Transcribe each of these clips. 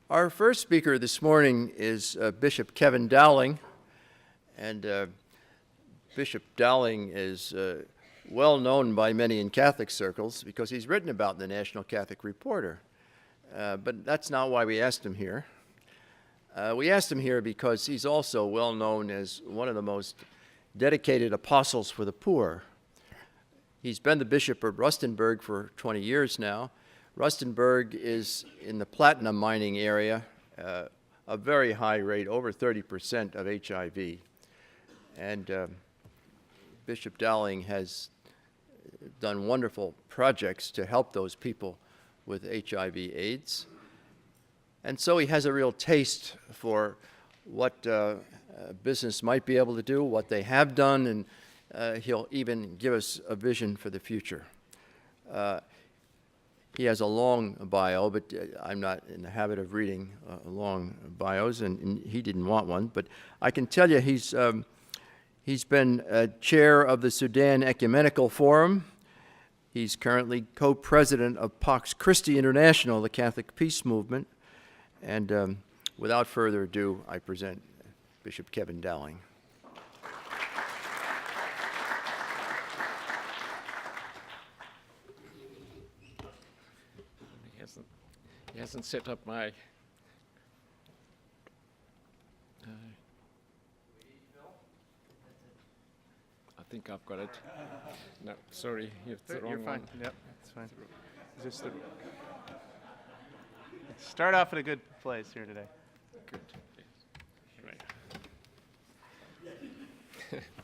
Our first speaker this morning is Bishop Kevin Dowling, and Bishop Dowling is well known by many in Catholic circles because he's written about in the National Catholic Reporter. But that's not why we asked him here. We asked him here because he's also well known as one of the most dedicated apostles for the poor. He's been the Bishop of Rustenburg for 20 years now. Rustenburg is in the platinum mining area, a very high rate, over 30% of HIV. And Bishop Dowling has done wonderful projects to help those people with HIV/AIDS. And so he has a real taste for what business might be able to do, what they have done, and he'll even give us a vision for the future. He has a long bio, but I'm not in the habit of reading long bios, and he didn't want one. But I can tell you he's been chair of the Sudan Ecumenical Forum. He's currently co-president of Pax Christi International, the Catholic Peace Movement. And without further ado, I present Bishop Kevin Dowling. He hasn't set up my... I think I've got it. No, sorry, it's the wrong You're fine. one. Yep, it's fine. Just start off at a good place here today. Good. Right.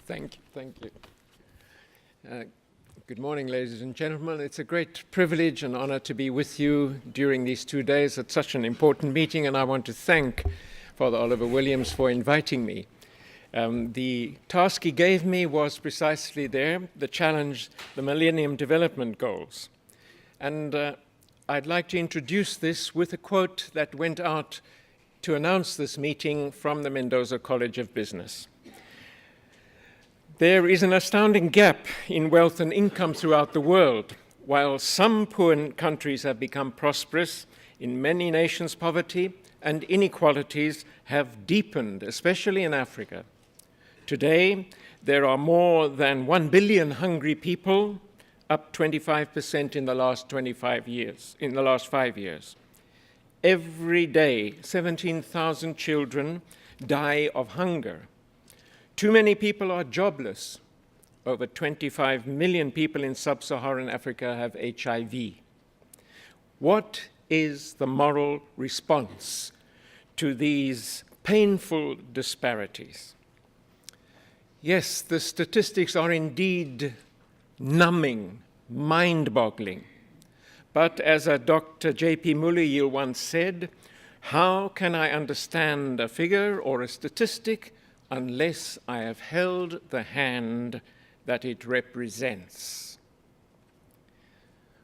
Thank you. Good morning, ladies and gentlemen. It's a great privilege and honor to be with you during these 2 days at such an important meeting, and I want to thank Father Oliver Williams for inviting me. The task he gave me was precisely the challenge, the Millennium Development Goals. And I'd like to introduce this with a quote that went out to announce this meeting from the Mendoza College of Business. There is an astounding gap in wealth and income throughout the world. While some poor countries have become prosperous, in many nations poverty and inequalities have deepened, especially in Africa. Today, there are more than 1 billion hungry people, up 25% in the last 5 years. Every day, 17,000 children die of hunger. Too many people are jobless. Over 25 million people in sub-Saharan Africa have HIV. What is the moral response to these painful disparities? Yes, the statistics are indeed numbing, mind-boggling. But as a Dr. J.P. Mulayil once said, how can I understand a figure or a statistic unless I have held the hand that it represents?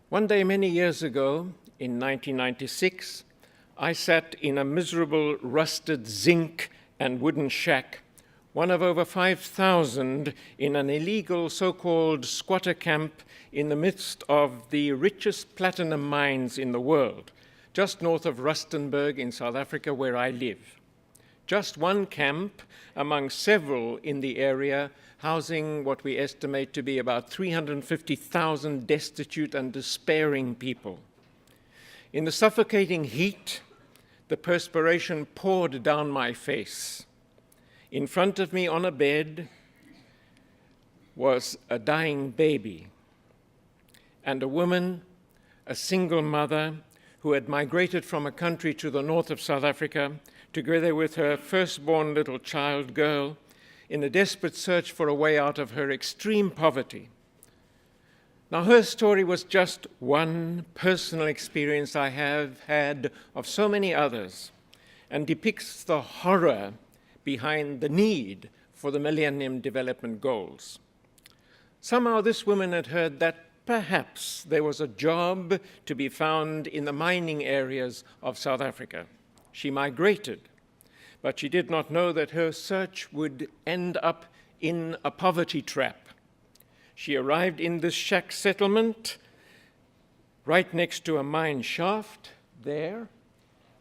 One day many years ago, in 1996, I sat in a miserable rusted zinc and wooden shack, one of over 5,000 in an illegal so-called squatter camp in the midst of the richest platinum mines in the world, just north of Rustenburg in South Africa, where I live. Just one camp among several in the area, housing what we estimate to be about 350,000 destitute and despairing people. In the suffocating heat, the perspiration poured down my face. In front of me on a bed was a dying baby and a woman, a single mother, who had migrated from a country to the north of South Africa, together with her firstborn little child girl, in a desperate search for a way out of her extreme poverty. Now, her story was just one personal experience I have had of so many others, and depicts the horror behind the need for the Millennium Development Goals. Somehow this woman had heard that perhaps there was a job to be found in the mining areas of South Africa. She migrated, but she did not know that her search would end up in a poverty trap. She arrived in this shack settlement right next to a mine shaft there,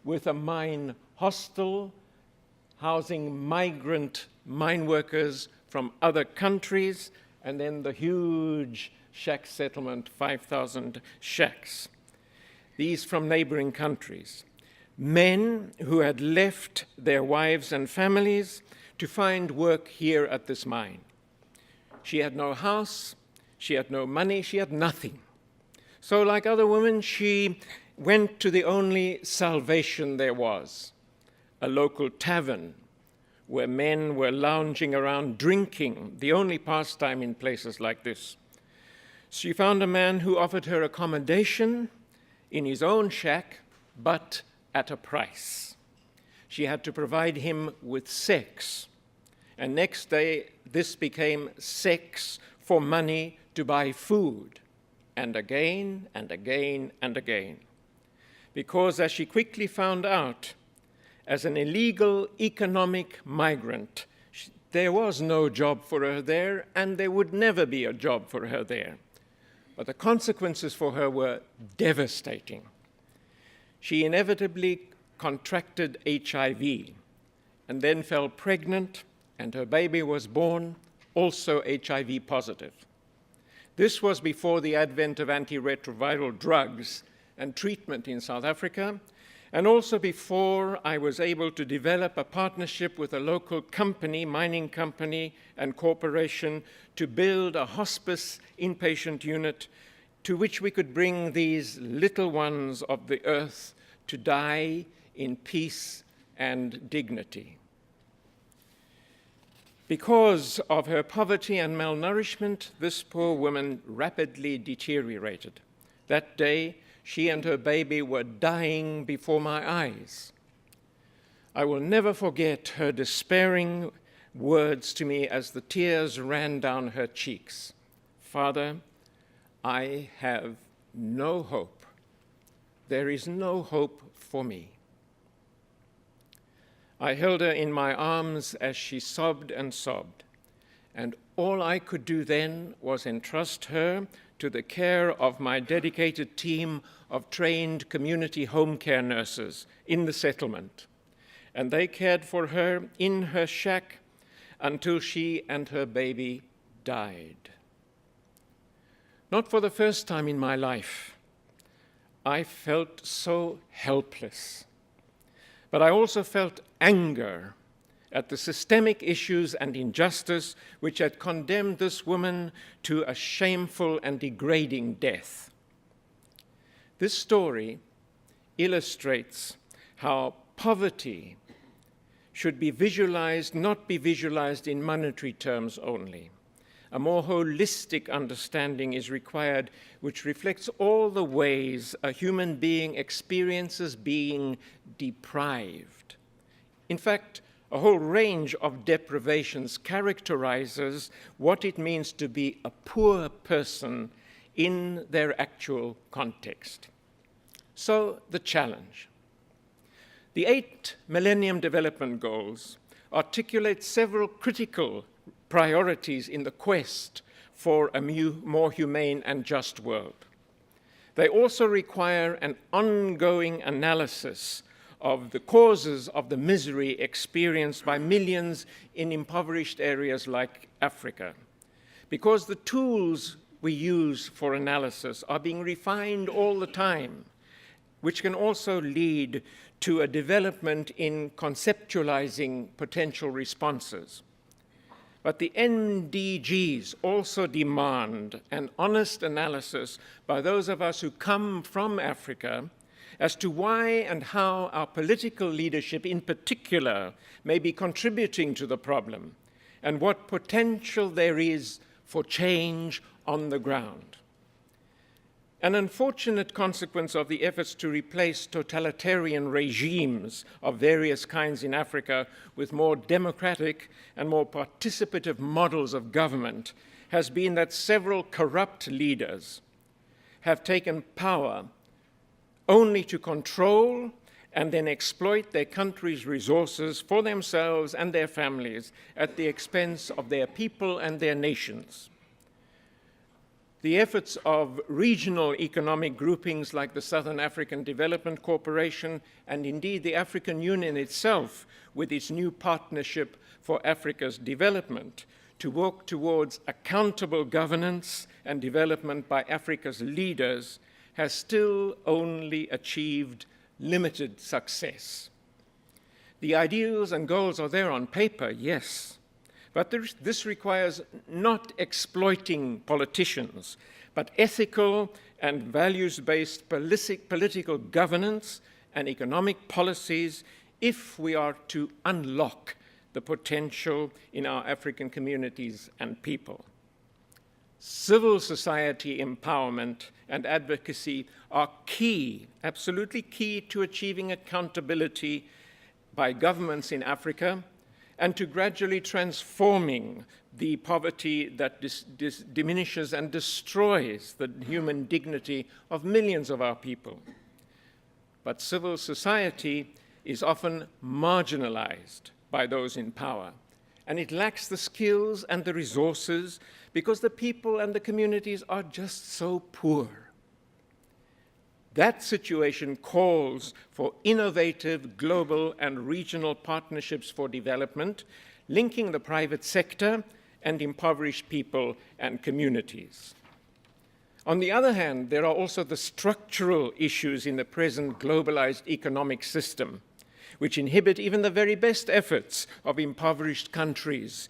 with a mine hostel housing migrant mine workers from other countries, and then the huge shack settlement, 5,000 shacks. These from neighboring countries. Men who had left their wives and families to find work here at this mine. She had no house, she had no money, she had nothing. So like other women, she went to the only salvation there was, a local tavern where men were lounging around drinking, the only pastime in places like this. She found a man who offered her accommodation in his own shack, but at a price. She had to provide him with sex. And next day, this became sex for money to buy food. And again, and again, and again. Because as she quickly found out, as an illegal economic migrant, there was no job for her there, and there would never be a job for her there. But the consequences for her were devastating. She inevitably contracted HIV and then fell pregnant, and her baby was born, also HIV positive. This was before the advent of antiretroviral drugs and treatment in South Africa, and also before I was able to develop a partnership with a local company, mining company and corporation, to build a hospice inpatient unit to which we could bring these little ones of the earth to die in peace and dignity. Because of her poverty and malnourishment, this poor woman rapidly deteriorated. That day, she and her baby were dying before my eyes. I will never forget her despairing words to me as the tears ran down her cheeks. "Father, I have no hope. There is no hope for me." I held her in my arms as she sobbed and sobbed, and all I could do then was entrust her to the care of my dedicated team of trained community home care nurses in the settlement. And they cared for her in her shack until she and her baby died. Not for the first time in my life, I felt so helpless. But I also felt anger at the systemic issues and injustice which had condemned this woman to a shameful and degrading death. This story illustrates how poverty should be visualized, not be visualized in monetary terms only. A more holistic understanding is required, which reflects all the ways a human being experiences being deprived. In fact, a whole range of deprivations characterizes what it means to be a poor person in their actual context. So, the challenge. The 8 Millennium Development Goals articulate several critical priorities in the quest for a more humane and just world. They also require an ongoing analysis of the causes of the misery experienced by millions in impoverished areas like Africa, because the tools we use for analysis are being refined all the time, which can also lead to a development in conceptualizing potential responses. But the MDGs also demand an honest analysis by those of us who come from Africa as to why and how our political leadership in particular may be contributing to the problem and what potential there is for change on the ground. An unfortunate consequence of the efforts to replace totalitarian regimes of various kinds in Africa with more democratic and more participative models of government has been that several corrupt leaders have taken power only to control and then exploit their country's resources for themselves and their families at the expense of their people and their nations. The efforts of regional economic groupings like the Southern African Development Corporation and indeed the African Union itself with its new partnership for Africa's development to work towards accountable governance and development by Africa's leaders has still only achieved limited success. The ideals and goals are there on paper, yes, but this requires not exploiting politicians, but ethical and values-based political governance and economic policies if we are to unlock the potential in our African communities and people. Civil society empowerment and advocacy are key, absolutely key to achieving accountability by governments in Africa and to gradually transforming the poverty that diminishes and destroys the human dignity of millions of our people. But civil society is often marginalized by those in power, and it lacks the skills and the resources because the people and the communities are just so poor. That situation calls for innovative global and regional partnerships for development, linking the private sector and impoverished people and communities. On the other hand, there are also the structural issues in the present globalized economic system, which inhibit even the very best efforts of impoverished countries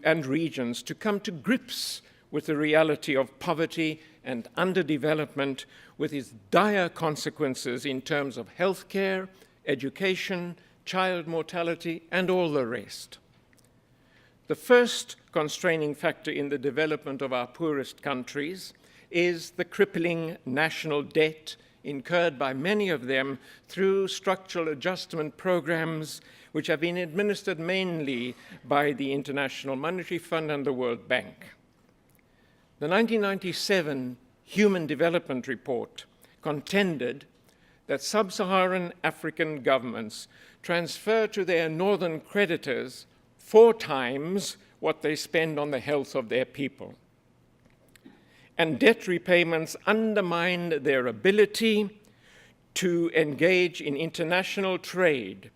and regions to come to grips with the reality of poverty and underdevelopment with its dire consequences in terms of healthcare, education, child mortality, and all the rest. The first constraining factor in the development of our poorest countries is the crippling national debt incurred by many of them through structural adjustment programs which have been administered mainly by the International Monetary Fund and the World Bank. The 1997 Human Development Report contended that sub-Saharan African governments transfer to their northern creditors 4 times what they spend on the health of their people. And debt repayments undermine their ability to engage in international trade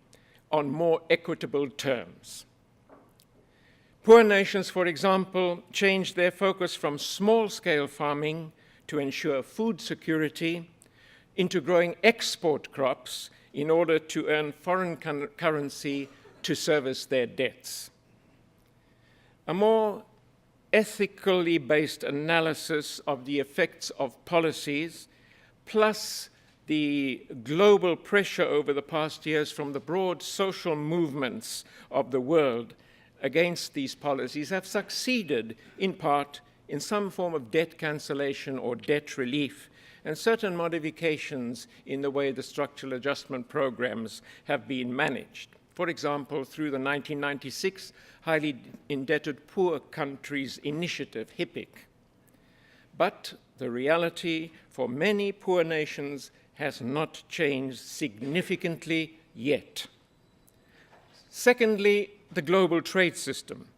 on more equitable terms. Poor nations, for example, changed their focus from small-scale farming to ensure food security into growing export crops in order to earn foreign currency to service their debts. A more ethically based analysis of the effects of policies, plus the global pressure over the past years from the broad social movements of the world against these policies have succeeded in part in some form of debt cancellation or debt relief and certain modifications in the way the structural adjustment programs have been managed. For example, through the 1996 Highly Indebted Poor Countries Initiative, HIPIC. But the reality for many poor nations has not changed significantly yet. Secondly, the global trade system.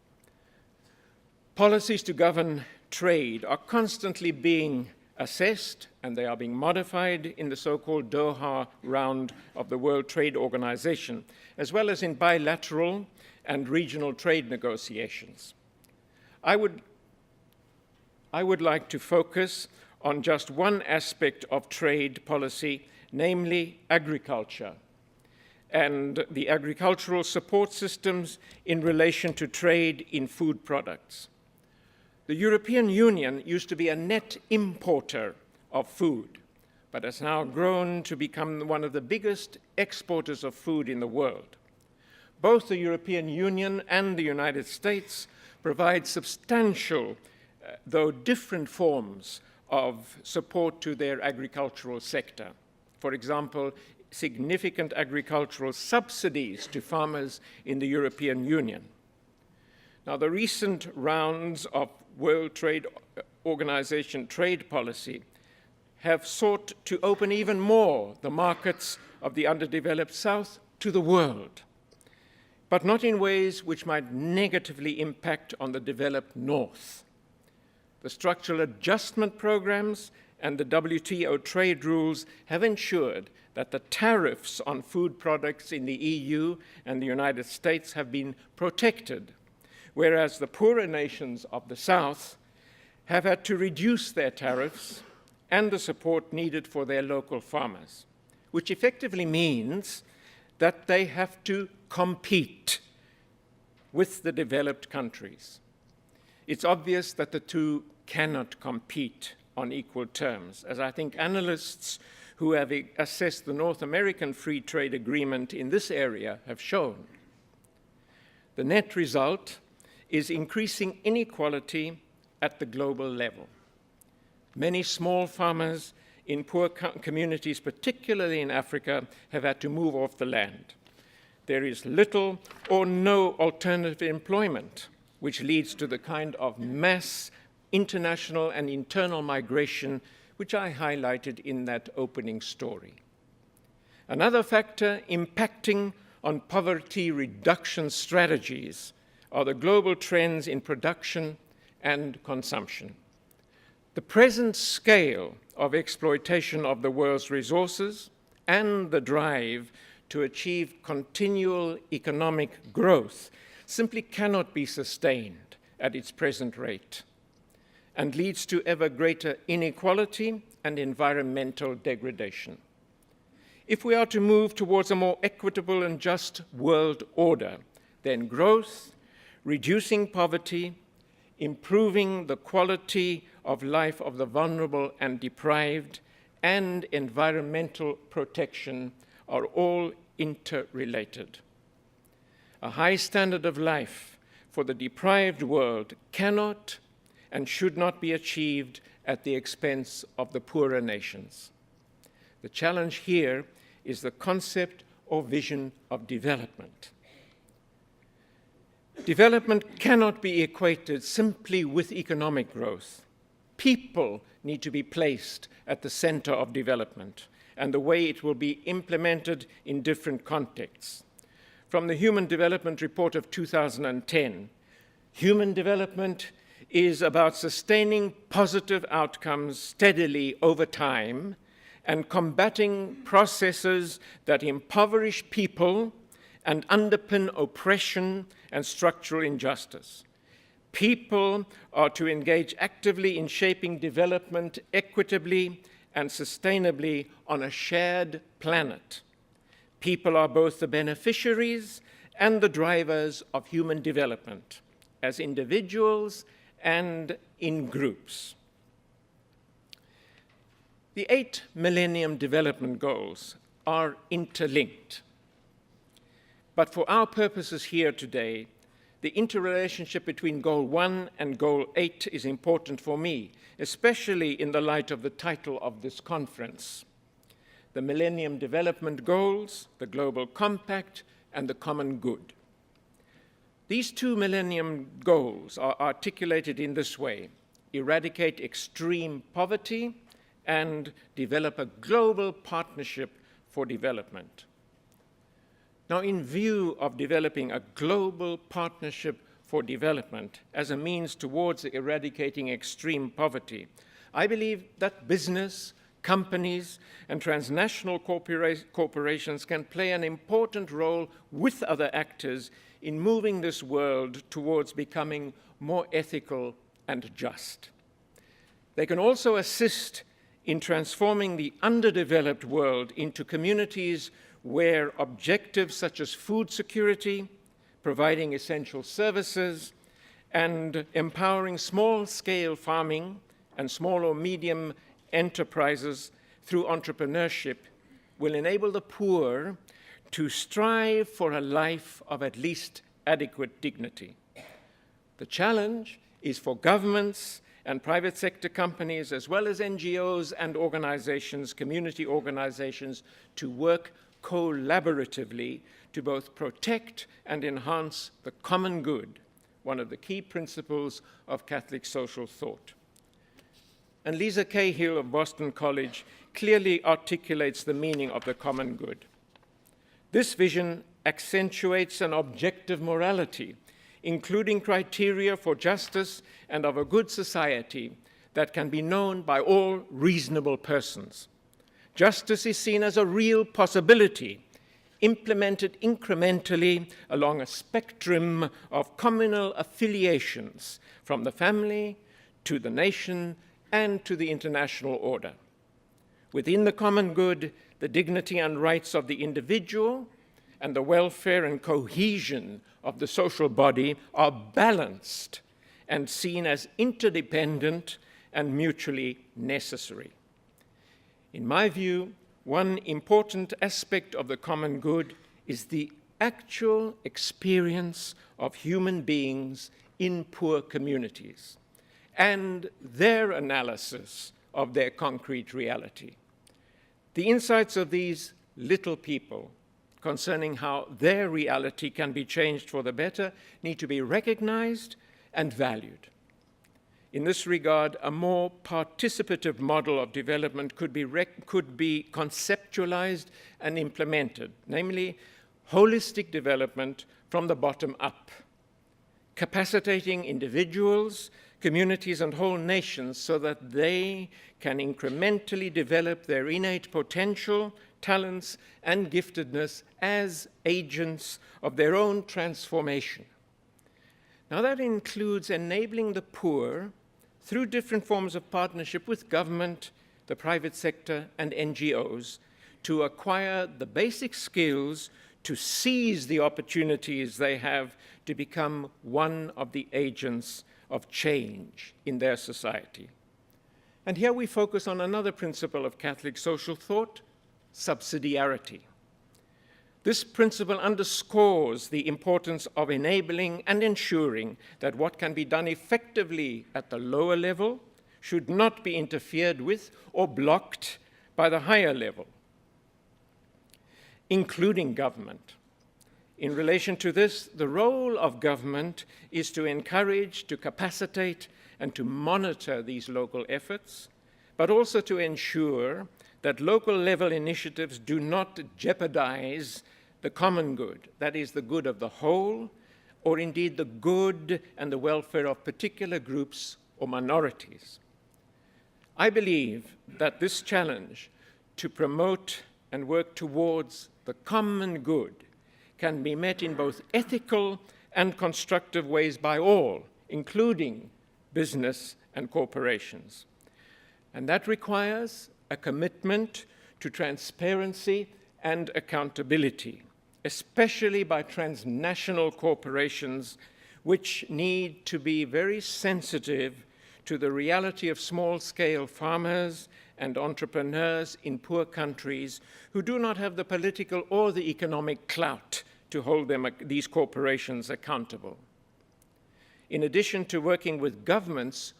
Policies to govern trade are constantly being assessed and they are being modified in the so-called Doha round of the World Trade Organization, as well as in bilateral and regional trade negotiations. I would like to focus on just one aspect of trade policy, namely agriculture, and the agricultural support systems in relation to trade in food products. The European Union used to be a net importer of food, but has now grown to become one of the biggest exporters of food in the world. Both the European Union and the United States provide substantial, though different forms of support to their agricultural sector. For example, significant agricultural subsidies to farmers in the European Union. Now, the recent rounds of World Trade Organization trade policy have sought to open even more the markets of the underdeveloped South to the world, but not in ways which might negatively impact on the developed North. The structural adjustment programs and the WTO trade rules have ensured that the tariffs on food products in the EU and the United States have been protected, whereas the poorer nations of the South have had to reduce their tariffs and the support needed for their local farmers, which effectively means that they have to compete with the developed countries. It's obvious that the two cannot compete on equal terms, as I think analysts who have assessed the North American Free Trade Agreement in this area have shown. The net result is increasing inequality at the global level. Many small farmers in poor communities, particularly in Africa, have had to move off the land. There is little or no alternative employment, which leads to the kind of mass international and internal migration which I highlighted in that opening story. Another factor impacting on poverty reduction strategies are the global trends in production and consumption. The present scale of exploitation of the world's resources and the drive to achieve continual economic growth simply cannot be sustained at its present rate and leads to ever greater inequality and environmental degradation. If we are to move towards a more equitable and just world order, then growth, reducing poverty, improving the quality of life of the vulnerable and deprived, and environmental protection are all interrelated. A high standard of life for the deprived world cannot and should not be achieved at the expense of the poorer nations. The challenge here is the concept or vision of development. Development cannot be equated simply with economic growth. People need to be placed at the center of development and the way it will be implemented in different contexts. From the Human Development Report of 2010, human development is about sustaining positive outcomes steadily over time and combating processes that impoverish people and underpin oppression and structural injustice. People are to engage actively in shaping development equitably and sustainably on a shared planet. People are both the beneficiaries and the drivers of human development, as individuals and in groups. The 8 Millennium Development Goals are interlinked. But for our purposes here today, the interrelationship between Goal 1 and Goal 8 is important for me, especially in the light of the title of this conference: the Millennium Development Goals, the Global Compact, and the Common Good. These 2 Millennium Goals are articulated in this way: eradicate extreme poverty and develop a global partnership for development. Now, in view of developing a global partnership for development as a means towards eradicating extreme poverty, I believe that business, companies, and transnational corporations can play an important role with other actors in moving this world towards becoming more ethical and just. They can also assist in transforming the underdeveloped world into communities where objectives such as food security, providing essential services, and empowering small-scale farming and small or medium enterprises through entrepreneurship will enable the poor to strive for a life of at least adequate dignity. The challenge is for governments and private sector companies, as well as NGOs and organizations, community organizations, to work collaboratively to both protect and enhance the common good, one of the key principles of Catholic social thought. And Lisa Cahill of Boston College clearly articulates the meaning of the common good. This vision accentuates an objective morality including criteria for justice and of a good society that can be known by all reasonable persons. Justice is seen as a real possibility, implemented incrementally along a spectrum of communal affiliations, from the family to the nation and to the international order. Within the common good, the dignity and rights of the individual and the welfare and cohesion of the social body are balanced and seen as interdependent and mutually necessary. In my view, one important aspect of the common good is the actual experience of human beings in poor communities and their analysis of their concrete reality. The insights of these little people concerning how their reality can be changed for the better need to be recognized and valued. In this regard, a more participative model of development could be conceptualized and implemented, namely holistic development from the bottom up, capacitating individuals, communities, and whole nations so that they can incrementally develop their innate potential, talents, and giftedness as agents of their own transformation. Now, that includes enabling the poor through different forms of partnership with government, the private sector, and NGOs to acquire the basic skills to seize the opportunities they have to become one of the agents of change in their society. And here we focus on another principle of Catholic social thought, subsidiarity. This principle underscores the importance of enabling and ensuring that what can be done effectively at the lower level should not be interfered with or blocked by the higher level, including government. In relation to this, the role of government is to encourage, to capacitate, and to monitor these local efforts, but also to ensure that local level initiatives do not jeopardize the common good, that is, the good of the whole, or indeed the good and the welfare of particular groups or minorities. I believe that this challenge to promote and work towards the common good can be met in both ethical and constructive ways by all, including business and corporations. And that requires a commitment to transparency and accountability, especially by transnational corporations, which need to be very sensitive to the reality of small-scale farmers and entrepreneurs in poor countries who do not have the political or the economic clout to hold these corporations accountable. In addition to working with governments,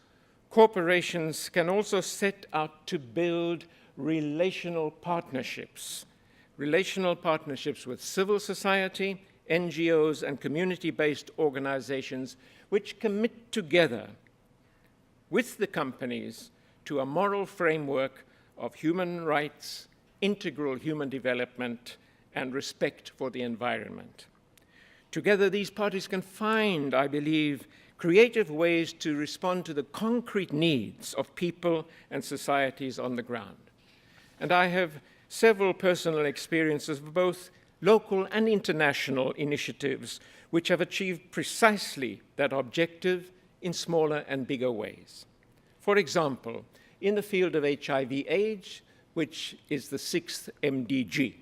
corporations can also set out to build relational partnerships with civil society, NGOs, and community-based organizations which commit together with the companies to a moral framework of human rights, integral human development, and respect for the environment. Together, these parties can find, I believe, creative ways to respond to the concrete needs of people and societies on the ground. And I have several personal experiences of both local and international initiatives which have achieved precisely that objective in smaller and bigger ways. For example, in the field of HIV/AIDS, which is the 6th MDG.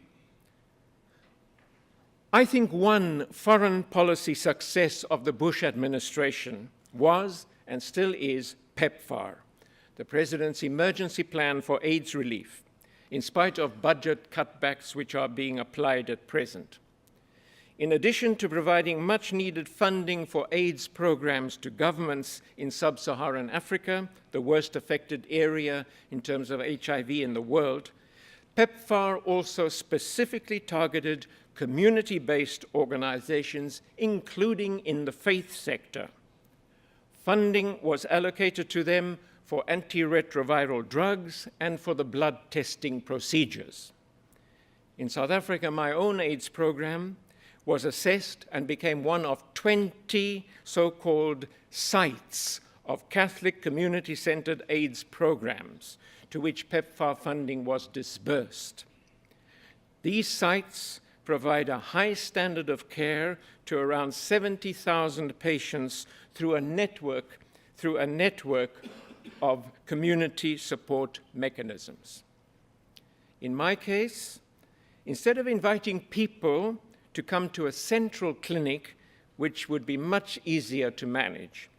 I think one foreign policy success of the Bush administration was, and still is, PEPFAR, the President's emergency plan for AIDS relief, in spite of budget cutbacks which are being applied at present. In addition to providing much-needed funding for AIDS programs to governments in sub-Saharan Africa, the worst affected area in terms of HIV in the world, PEPFAR also specifically targeted community-based organizations, including in the faith sector. Funding was allocated to them for antiretroviral drugs and for the blood testing procedures. In South Africa, my own AIDS program, was assessed and became one of 20 so-called sites of Catholic community-centered AIDS programs to which PEPFAR funding was disbursed. These sites provide a high standard of care to around 70,000 patients through a network of community support mechanisms. In my case, instead of inviting people to come to a central clinic, which would be much easier to manage,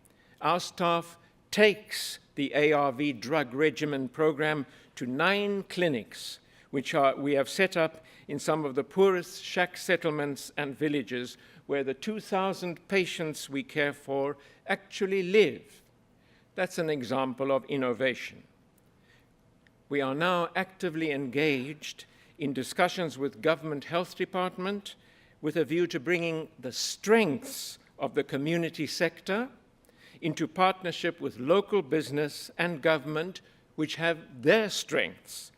our staff takes the ARV drug regimen program to 9 clinics, which we have set up in some of the poorest shack settlements and villages where the 2,000 patients we care for actually live. That's an example of innovation. We are now actively engaged in discussions with government health department with a view to bringing the strengths of the community sector into partnership with local business and government, which have their strengths,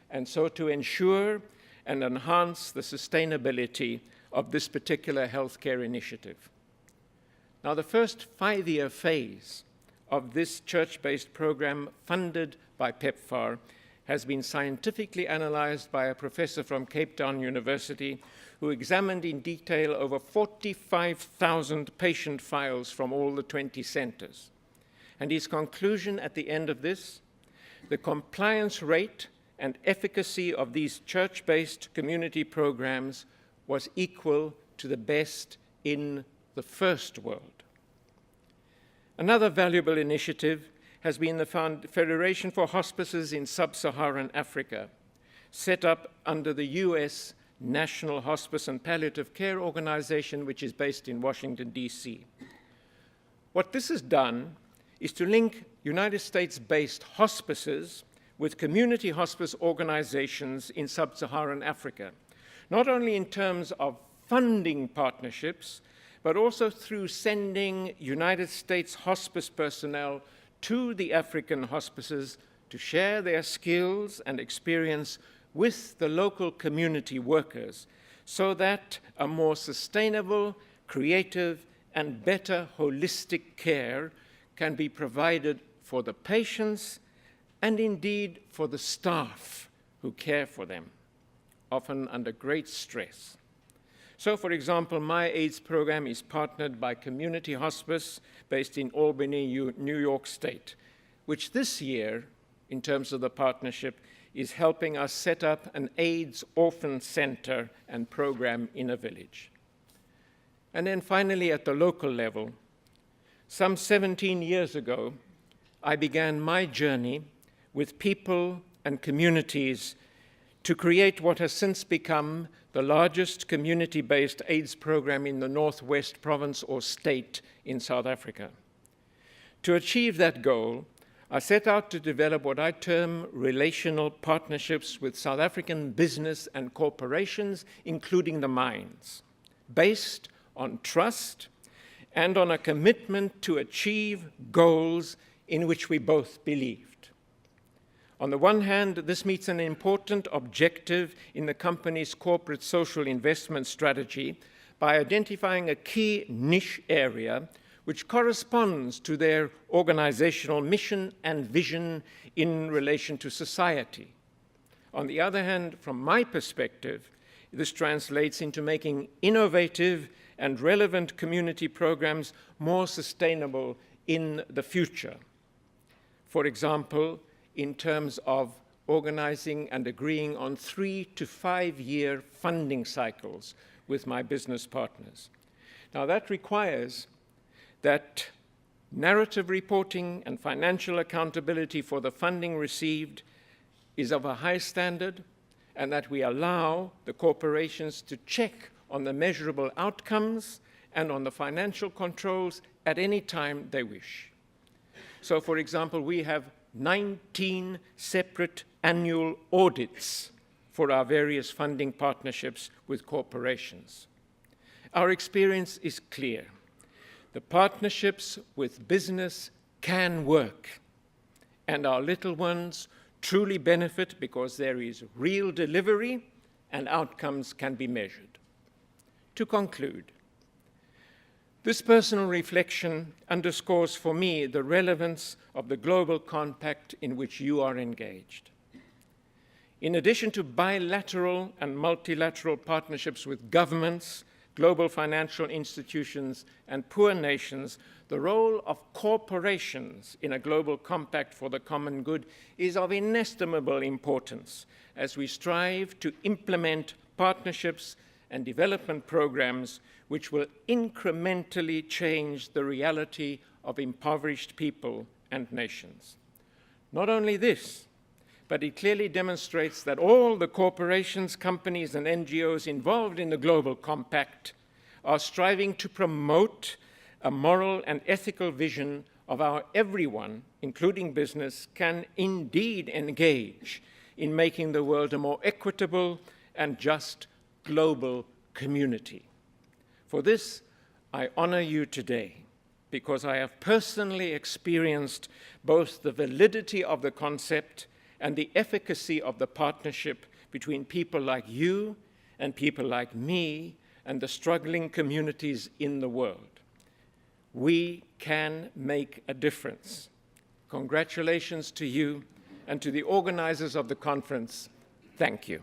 and so to ensure and enhance the sustainability of this particular healthcare initiative. Now, the first 5-year phase of this church-based program funded by PEPFAR has been scientifically analyzed by a professor from Cape Town University who examined in detail over 45,000 patient files from all the 20 centers. And his conclusion at the end of this, the compliance rate and efficacy of these church-based community programs was equal to the best in the first world. Another valuable initiative has been the Federation for Hospices in Sub-Saharan Africa, set up under the US National Hospice and Palliative Care Organization, which is based in Washington, D.C. What this has done is to link United States-based hospices with community hospice organizations in Sub-Saharan Africa, not only in terms of funding partnerships, but also through sending United States hospice personnel to the African hospices to share their skills and experience with the local community workers so that a more sustainable, creative, and better holistic care can be provided for the patients and indeed for the staff who care for them, often under great stress. So, for example, my AIDS program is partnered by Community Hospice based in Albany, New York State, which this year, in terms of the partnership, is helping us set up an AIDS orphan center and program in a village. And then finally, at the local level, some 17 years ago, I began my journey with people and communities to create what has since become the largest community-based AIDS program in the Northwest Province or state in South Africa. To achieve that goal, I set out to develop what I term relational partnerships with South African business and corporations, including the mines, based on trust and on a commitment to achieve goals in which we both believed. On the one hand, this meets an important objective in the company's corporate social investment strategy by identifying a key niche area which corresponds to their organizational mission and vision in relation to society. On the other hand, from my perspective, this translates into making innovative and relevant community programs more sustainable in the future. For example, in terms of organizing and agreeing on 3 to 5 year funding cycles with my business partners. Now, that requires that narrative reporting and financial accountability for the funding received is of a high standard, and that we allow the corporations to check on the measurable outcomes and on the financial controls at any time they wish. So, for example, we have 19 separate annual audits for our various funding partnerships with corporations. Our experience is clear. The partnerships with business can work, and our little ones truly benefit because there is real delivery and outcomes can be measured. To conclude, this personal reflection underscores for me the relevance of the global compact in which you are engaged. In addition to bilateral and multilateral partnerships with governments, global financial institutions, and poor nations, the role of corporations in a global compact for the common good is of inestimable importance as we strive to implement partnerships and development programs which will incrementally change the reality of impoverished people and nations. Not only this, but it clearly demonstrates that all the corporations, companies, and NGOs involved in the Global Compact are striving to promote a moral and ethical vision of how everyone, including business, can indeed engage in making the world a more equitable and just global community. For this, I honor you today, because I have personally experienced both the validity of the concept and the efficacy of the partnership between people like you and people like me and the struggling communities in the world. We can make a difference. Congratulations to you and to the organizers of the conference. Thank you.